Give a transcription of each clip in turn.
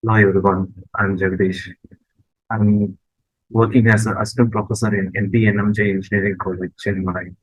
Hi everyone, I'm Jagadeesh. I'm working as an assistant professor in MBA Engineering College, Chennai.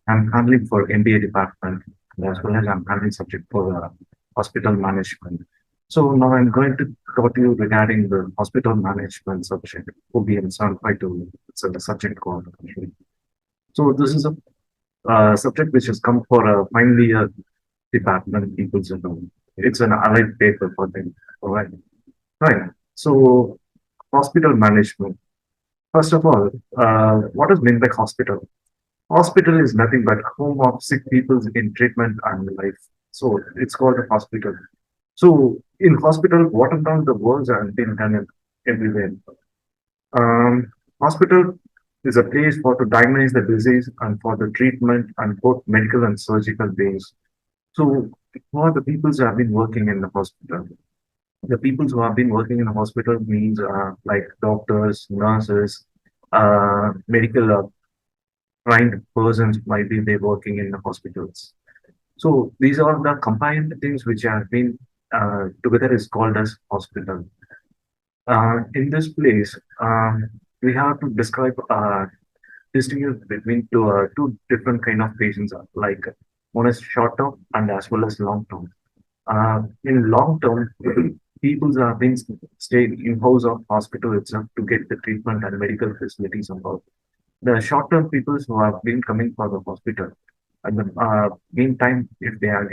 I'm handling for MBA department as well as I'm handling subject for hospital management. So now I'm going to talk to you regarding the hospital management subject, OBM 752. It's a subject called. So this is a subject which has come for a final year department people to know. It's an allied paper for them. All right. Right. So hospital management. First of all, what is meant by hospital? Hospital is nothing but home of sick people in treatment and life. So it's called a hospital. So in hospital, what about the worlds have been done everywhere. Hospital is a place for to diagnose the disease and for the treatment and both medical and surgical ways. So who are the people who have been working in the hospital? The people who have been working in the hospital means like doctors, nurses, medical trained persons might be they working in the hospitals. So these are the combined things which have been together is called as hospital. In this place, we have to describe distinguish between two different kind of patients. Like one is short term and as well as long term. In long term, people have been staying in house or hospital itself to get the treatment and medical facilities and all. The short-term people who have been coming for the hospital, at the meantime, if they are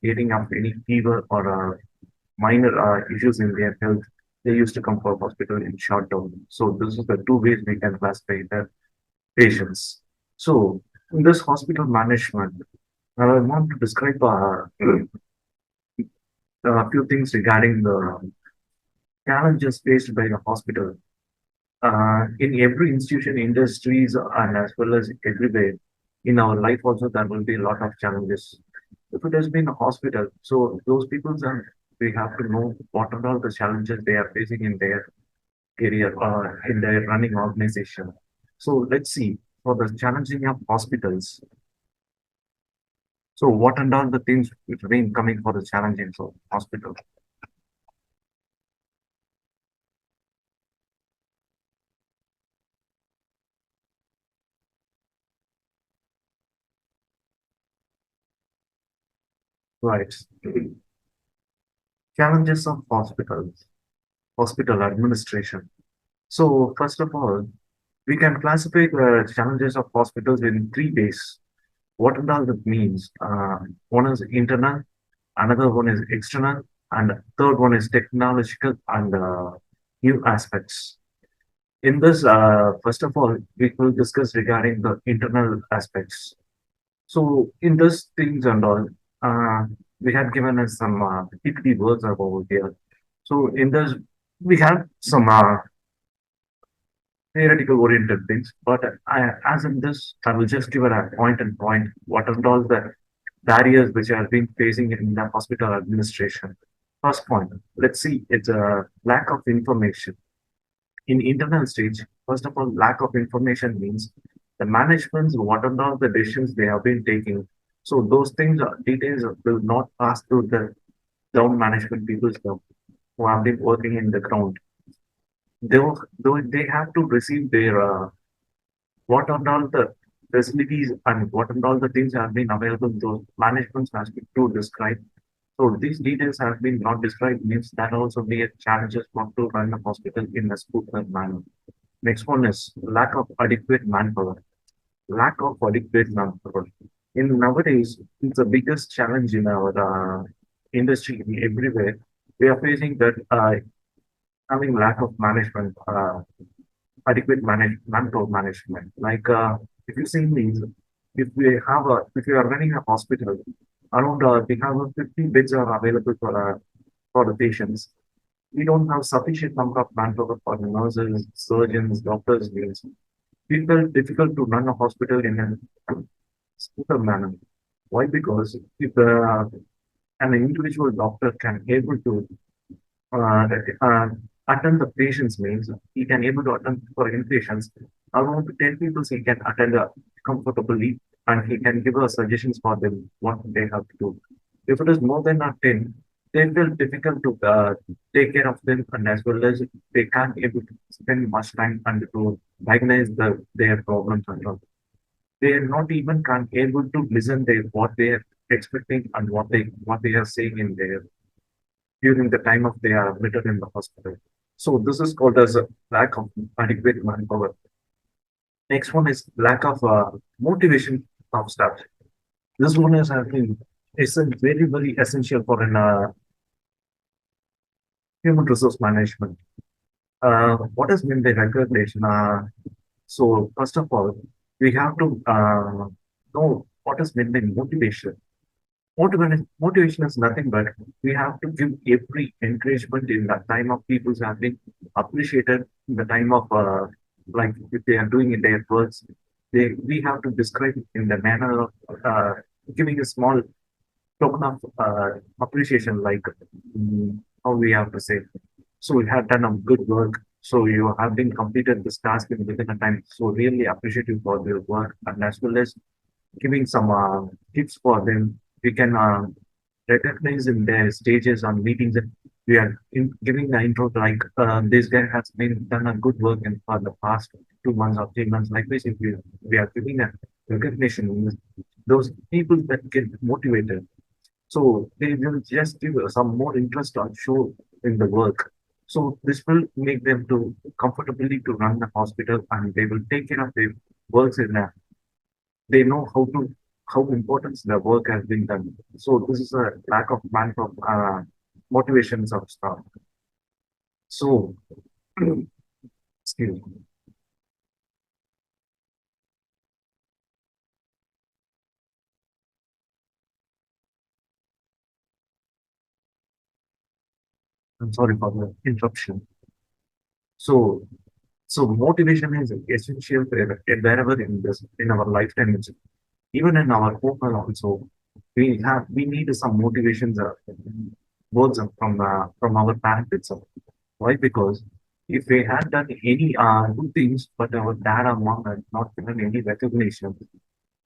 getting up any fever or minor issues in their health, they used to come for hospital in short term. So this is the two ways we can classify the patients. So in this hospital management, I want to describe a few things regarding the challenges faced by the hospital. In every institution, industries, and as well as everywhere in our life, also there will be a lot of challenges. If it has been a hospital, so those people are we have to know what are all the challenges they are facing in their career or in their running organization. So let's see for the challenging of hospitals. So what are all the things which have been coming for the challenging of hospital? Right. Challenges of hospitals, hospital administration. So first of all, we can classify the challenges of hospitals in three ways. What does it means? One is internal, another one is external, and third one is technological and new aspects. In this, first of all, we will discuss regarding the internal aspects. So in this things and all, uh, we have given us some PPT words about here. So in this, we have some theoretical oriented things, but as in this, I will just give a point and point what are all the barriers which are being facing in the hospital administration. First point, let's see, it's a lack of information. In internal stage, first of all, lack of information means the managements, what are all the decisions they have been taking. So those things, details will not pass through the ground management people who have been working in the ground. They have to receive their what are all the facilities and what are all the things have been available, those managements has been to describe. So these details have been not described means that also be a challenges for to run a hospital in a smoother manner. Next one is lack of adequate manpower. Lack of adequate manpower. In nowadays, it's the biggest challenge in our industry everywhere. We are facing that having lack of management. Adequate manpower management. Like if you see these, if we are running a hospital, around we have 50 beds are available for the patients. We don't have sufficient number of manpower for the nurses, surgeons, doctors. Means people difficult to run a hospital in a smoother manner. Why? Because if an individual doctor can able to uh, uh, attend the patients means he can able to attend for inpatients. Around 10 people he can attend comfortably and he can give us suggestions for them what they have to do. If it is more than 10, they feel difficult to take care of them, and as well as they can't able to spend much time and to diagnose their problems and all. They are not even can't able to listen their what they are expecting and what they are saying in their during the time of they are admitted in the hospital. So this is called as a lack of adequate manpower. Next one is lack of motivation of staff. This one is, I think, is a very essential for an human resource management. What has been the recognition? So first of all, we have to know what has been the motivation. Motivation is nothing but we have to give every encouragement in the time of people who have been appreciated in the time of like if they are doing in their works, we have to describe it in the manner of giving a small token of appreciation, like how we have to say. So you have done a good work. So you have been completed this task in within a time. So really appreciate you for your work, and as well as giving some tips for them. We can recognize in their stages on meetings that we are giving the intro like this guy has been done a good work in for the past 2 months or 3 months. Like this, if we are giving a recognition, those people that get motivated, so they will just give some more interest or show in the work. So this will make them to comfortably to run the hospital, and they will take care of their works in a, they know how important the work has been done. So this is a lack of manpower motivations of staff. So excuse me. I'm sorry for the interruption. So motivation is essential wherever in this in our lifetime. Even in our home also, we need some motivations words from our parents itself. Why? Because if we had done any good things, but our dad or mom had not given any recognition,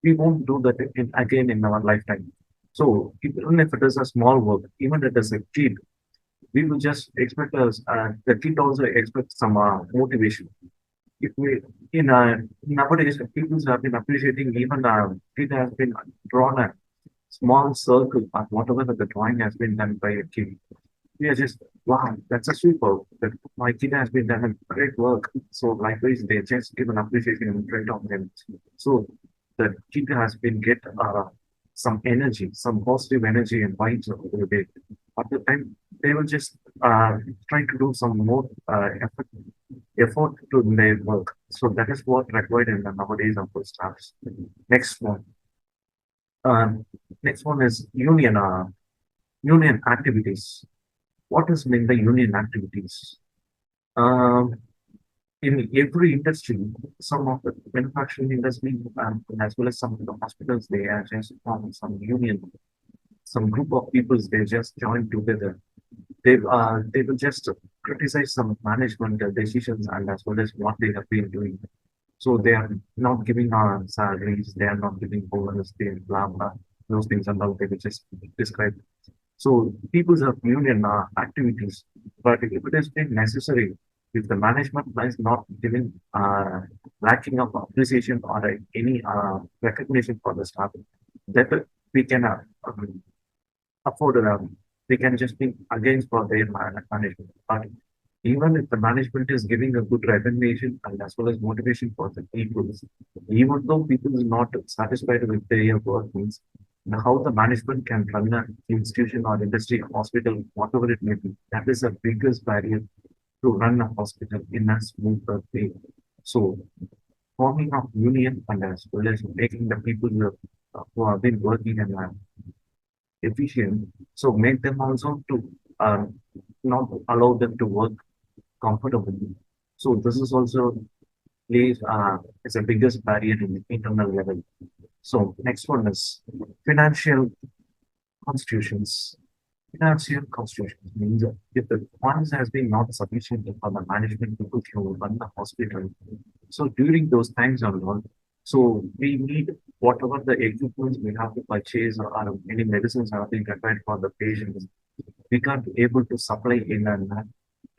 we won't do that again in our lifetime. So even if it is a small work, even if it is a kid, we will just expect us. The kid also expects some motivation. If we in nowadays people have been appreciating, even kid has been drawn a small circle of whatever the drawing has been done by a kid. We are just, wow, that's a super. That my kid has been done a great work. So likewise, they just give an appreciation in front of them. So the kid has been get some energy, some positive energy and vibes over the day. At the time, they will just try to do some more effort to their work. So that is what required in the nowadays of the staffs. Next one. Um, next one is union activities. What is mean by union activities? Um, in every industry, some of the manufacturing industry, as well as some of the hospitals, they are just form some union, some group of people, they just join together. They will just criticize some management decisions and as well as what they have been doing. So they are not giving salaries, they are not giving bonus, they blah blah, those things and all they will just describe. So people have union activities, but if it has been necessary, if the management is not giving lacking of appreciation or any recognition for the staff, that we can afford we can just be against for their management. But even if the management is giving a good recognition and as well as motivation for the people, even though people are not satisfied with their work means, how the management can run an institution or industry, hospital, whatever it may be, that is the biggest barrier to run a hospital in a smoother way. So forming of union and as well as making the people who have been working and efficient. So make them also to not allow them to work comfortably. So this is also plays is the biggest barrier in the internal level. So next one is financial constitutions. Financial constitutions means that if the funds has been not sufficient for the management people to run the hospital, so during those times and all, so we need whatever the equipment we have to purchase or any medicines have been required for the patients. we can't be able to supply in a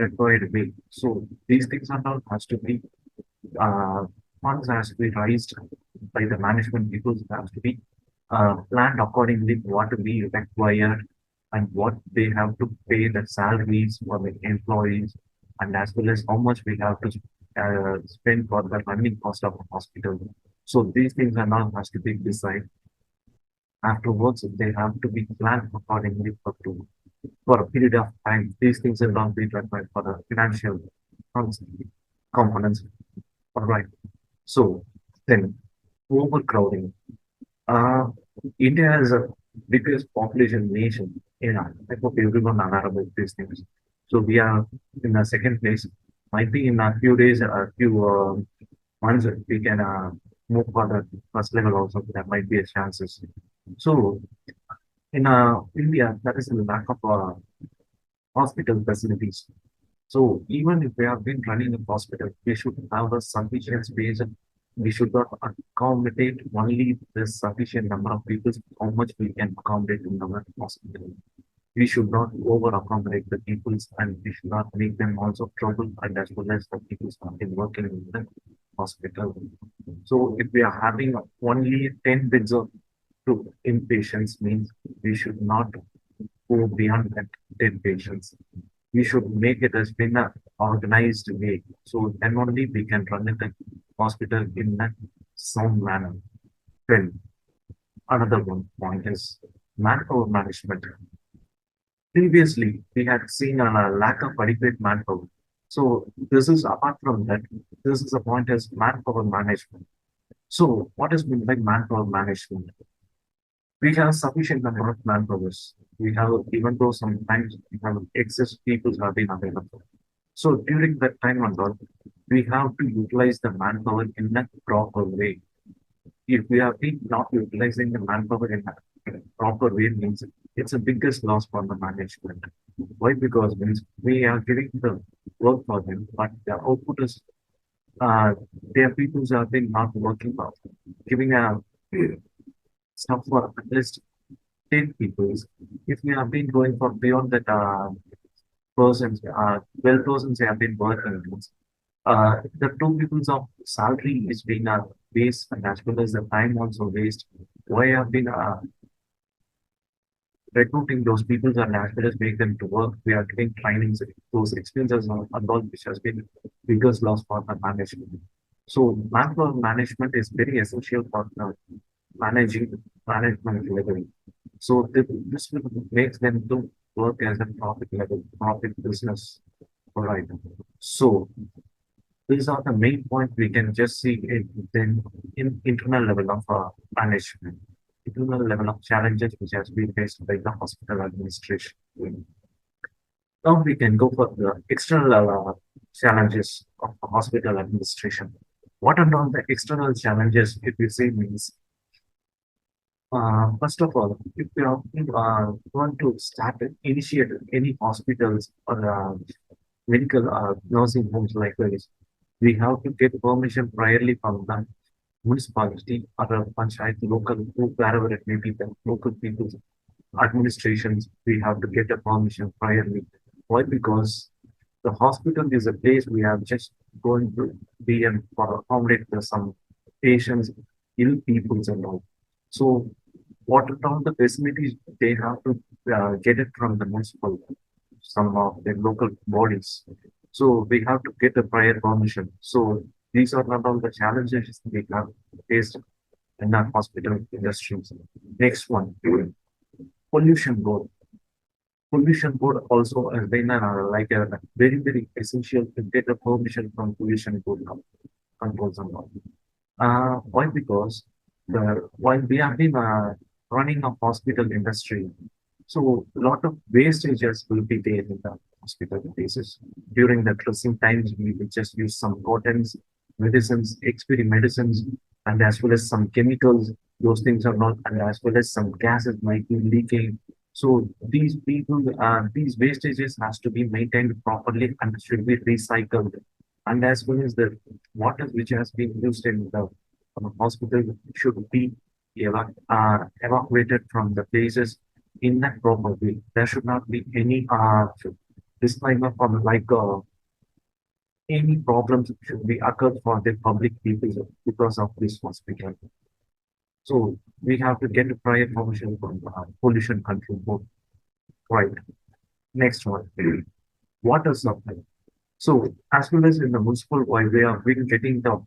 required way. So these things are all has to be uh, funds has to be raised by the management people has to be planned accordingly what we require and what they have to pay the salaries for the employees and as well as how much we have to spend for the running cost of the hospital. So these things are not has to be decided. Afterwards, they have to be planned accordingly for a period of time. These things will not be required for the financial components. All right. So then overcrowding. Uh, India is a biggest population nation. Yeah, I hope everyone aware about these things. So we are in the second place. Might be in a few days, a few months, we can move for the first level also. There might be a chances. So in India, there is a lack of hospital facilities. So even if we have been running a hospital, we should have a sufficient space. We should not accommodate only the sufficient number of people, how much we can accommodate in our hospital. We should not over accommodate the peoples and we should not make them also trouble and as well as the people who been working in the hospital. So if we are having only 10 beds of to inpatients means we should not go beyond that 10 patients. We should make it as in a organized way. So then only we can run it at hospital in a sound manner. Then another one point is manpower management. Previously, we had seen a lack of adequate manpower. So this is apart from that, this is a point as manpower management. So what is meant by manpower management? We have sufficient number of manpowers. We have, even though sometimes we have excess people have been available. So during that time and all, we have to utilize the manpower in a proper way. If we are been not utilizing the manpower in a proper way, means it's a biggest loss for the management. Why? Because means we are giving the work for them, but the output is uh, there are people who have been not working out, giving a stuff for at least 10 people. If we have been going for beyond that persons, 12 persons have been working, the two people's of salary is being waste and as well as the time also waste. Why have been recruiting those people and as well as make them to work? We are giving trainings, those expenses and all which has been biggest loss for the management. So manpower management is very essential for managing management level. So this will make them to work as a profit level, profit business. All right. So these are the main points we can just see it then in internal level of management, internal level of challenges which has been faced by the hospital administration. Now we can go for the external challenges of the hospital administration. What are all the external challenges if you say means first of all, if you are want to start initiate any hospitals or medical nursing homes like this, we have to get permission priorly from the municipality or a panchayat, local, wherever it may be, the local people's administrations, we have to get a permission priorly. Why? Because the hospital is a place we are just going to be and for accommodate some patients, ill peoples and all. So what are all the facilities they have to get it from the municipal, some of the local bodies. So we have to get a prior permission. So these are not all the challenges we have faced in the hospital industries. Next one, pollution board. Pollution board also has been like a very essential to get a permission from pollution board controls and all. Why? Because while we have been running a hospital industry, so a lot of wastages will be there in the hospital cases. During the dressing times, we will just use some cottons, medicines, expiry medicines, and as well as some chemicals. Those things are not, and as well as some gases might be leaking. So these people, these wastages has to be maintained properly and should be recycled. And as well as the water which has been used in the hospital should be evacuated from the places in that proper way. There should not be any disclaimer from like any problems should be occurred for the public people because of this hospital. So we have to get a prior permission from pollution control board. Right. Next one, water supply. So as well as in the municipal wide, we have been getting the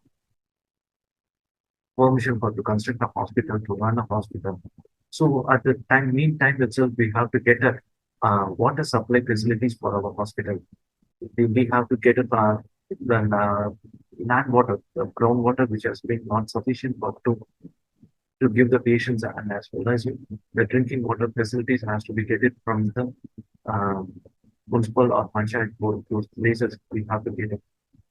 permission for to construct a hospital, to run a hospital. So at the time, meantime itself, we have to get a water supply facilities for our hospital. We have to get the land water, the groundwater, which has been not sufficient for to give the patients, and as well as the drinking water facilities has to be get it from the um, municipal or panchayat board, those places we have to get it.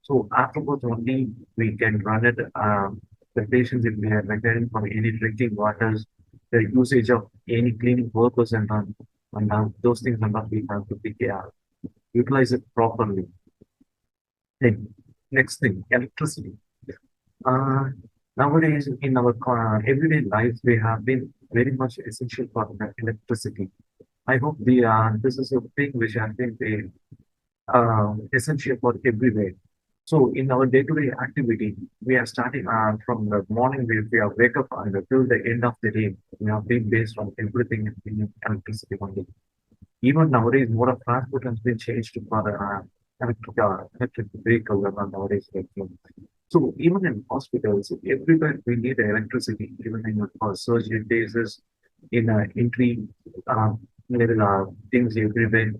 So afterwards only we can run it. The patients, if they are requiring for any drinking waters, the usage of any cleaning purpose and those things are not we have to be utilize it properly. Then next thing, electricity. Uh, Nowadays in our everyday life, we have been very much essential for the electricity. I hope this is a thing which has been very essential for everywhere. So in our day-to-day activity, we are starting from the morning we are wake up and till the end of the day. We have been based on everything in electricity only. Even nowadays, mode of transport has been changed for electric vehicle nowadays. So even in hospitals, everywhere we need electricity, even in for surgery cases, in entry level things everywhere,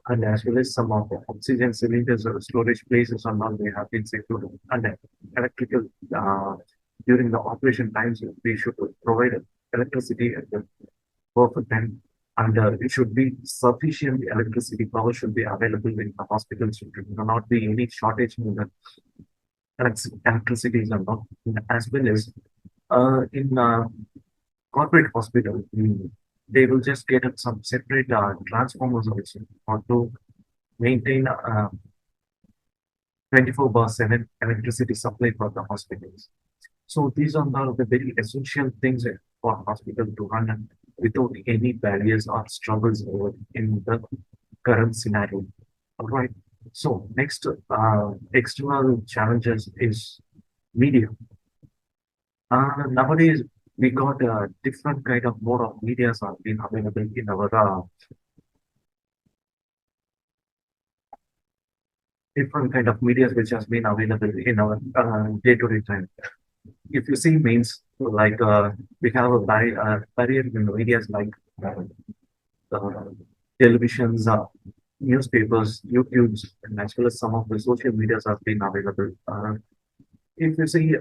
and as well as some of the oxygen cylinders or storage places are not they have been secured and electrical uh, during the operation times we should provide electricity at the perfect time and it should be sufficient electricity power should be available in the hospitals. There should not be any shortage in the electricity and not as well as in corporate hospital, they will just get some separate transformers also or to maintain 24 bar 7 electricity supply for the hospitals. So these are now the very essential things for hospital to run without any barriers or struggles in the current scenario. All right. So next, external challenges is media. Nowadays, we got different kind of mode of medias are being available in our different kind of medias which has been available in our day-to-day time. If you see means like we have a barrier in the medias like uh, televisions, newspapers, YouTubes, and as well as some of the social medias have been available. If you see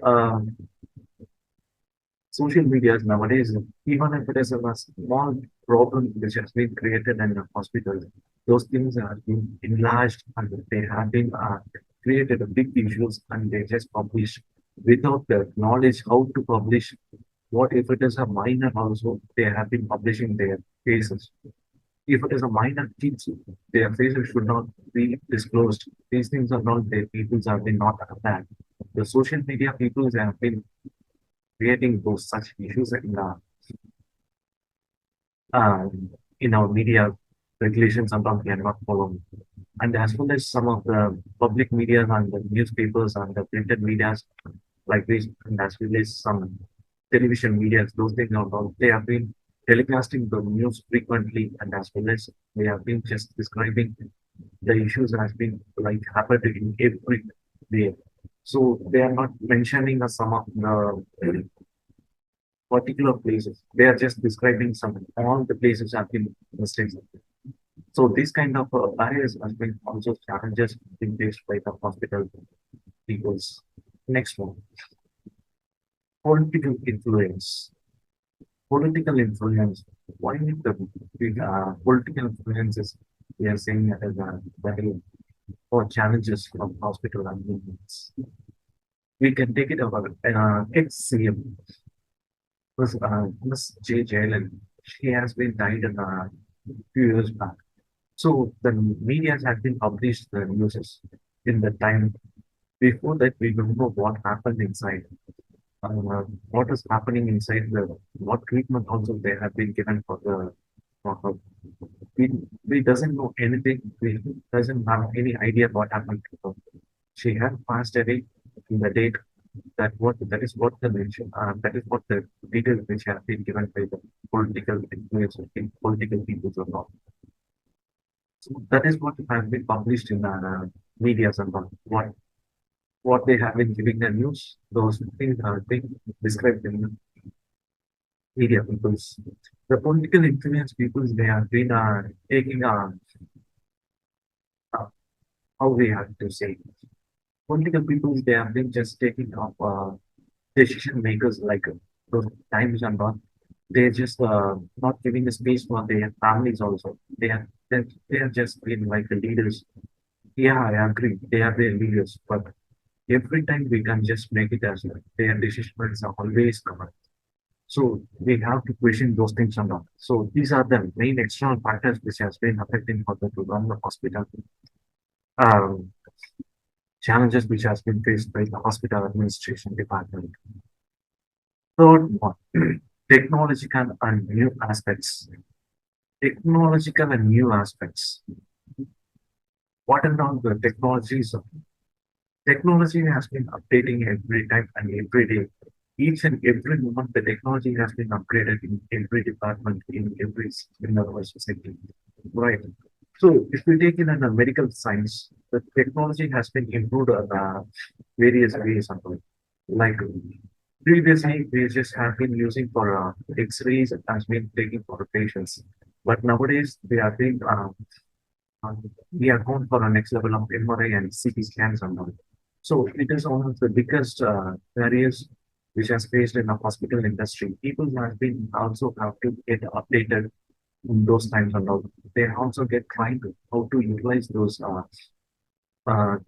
social media nowadays, even if it is a small problem which has been created in the hospital, those things have been enlarged and they have been created a big issues and they just publish without the knowledge how to publish. What if it is a minor also, they have been publishing their cases. If it is a minor kids, their faces should not be disclosed. These things are not their peoples have been not aware. The social media peoples have been creating those such issues in our media regulations sometimes we are not following. And as well as some of the public media and the newspapers and the printed medias like this, and as well as some television media, those things are all, they have been telecasting the news frequently and as well as they have been just describing the issues has been like happened in every day. So they are not mentioning some of the particular places. They are just describing some all the places have been mistakes. So these kind of barriers has been also challenges being faced by the hospital peoples. Next one, political influence. Political influence. Why need the political influences? We are saying that as a very or challenges from hospital and movements. We can take it over. Ex-CM was Miss J. Jalen. She has been died in a few years back. So the media had been published the news in the time before that we don't know what happened inside, what is happening inside the what treatment also they have been given for the uh, we, we doesn't know anything. We doesn't have any idea what happened to her. She had passed away in the date that is what the mention that is what the details which have been given by the political influence political people or not. So that is what has been published in media and all. What they have been giving the news, those things are being described in media peoples. The political influence peoples they have been taking uh, how we have to say political peoples they have been just taking up decision makers like those times and all. They're just not giving the space for their families also. They have just been like the leaders. Yeah, I agree. They are their leaders, but every time we can just make it as their decisions are always correct. So we have to question those things and all. So these are the main external factors which has been affecting for the to run the hospital. Um, Challenges which has been faced by the hospital administration department. Third one, technological and new aspects. Technological and new aspects. What are all the technologies? Technology has been updating every time and every day. Each and every moment, the technology has been upgraded in every department, in our society. Right. So, if we take in a medical science, the technology has been improved on various ways. Like previously, we just have been using for X-rays has been taking for the patients, but nowadays they are being we are going for a next level of MRI and CT scans and all. So it is one of the biggest barriers which has faced in the hospital industry. People have been also have to get updated in those times and all. They also get trying to how to utilize those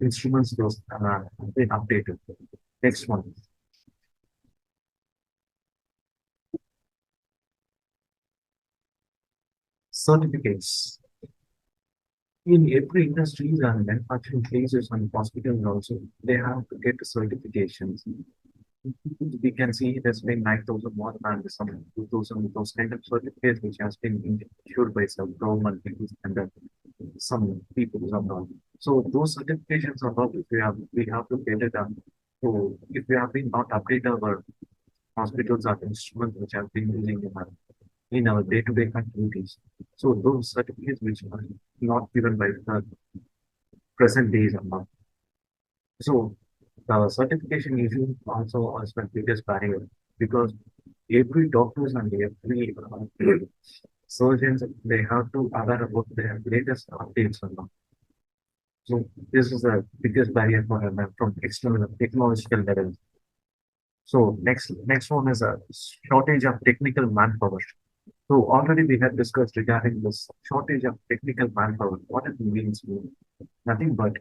instruments, those have been updated. Next one, certificates. In every industries and manufacturing places and hospitals also, they have to get certifications. We can see it has been 9,001 and some 2,000, those kind of certificates which has been issued by some government people and some people abroad. So those certifications are not if we have to get it done. So if we have been not updated our hospitals or instruments which have been using in our day-to-day activities. So those certificates which are not given by the present days are not. So the certification issue also is the biggest barrier because every doctors and every surgeons they have to aware about their latest updates and all. So this is the biggest barrier for them from external technological level. So next one is a shortage of technical manpower. So already we had discussed regarding this shortage of technical manpower. What it means, nothing but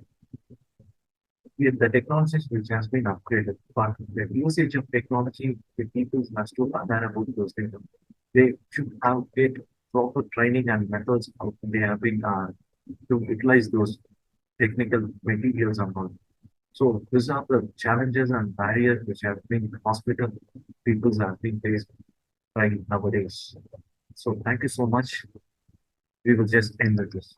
the technologies which has been upgraded, but the usage of technology, the people must to aware about those things. They should have get proper training and methods how they have been to utilize those technical materials and all. So these are the challenges and barriers which have been hospital people have been faced right nowadays. So thank you so much. We will just end with this.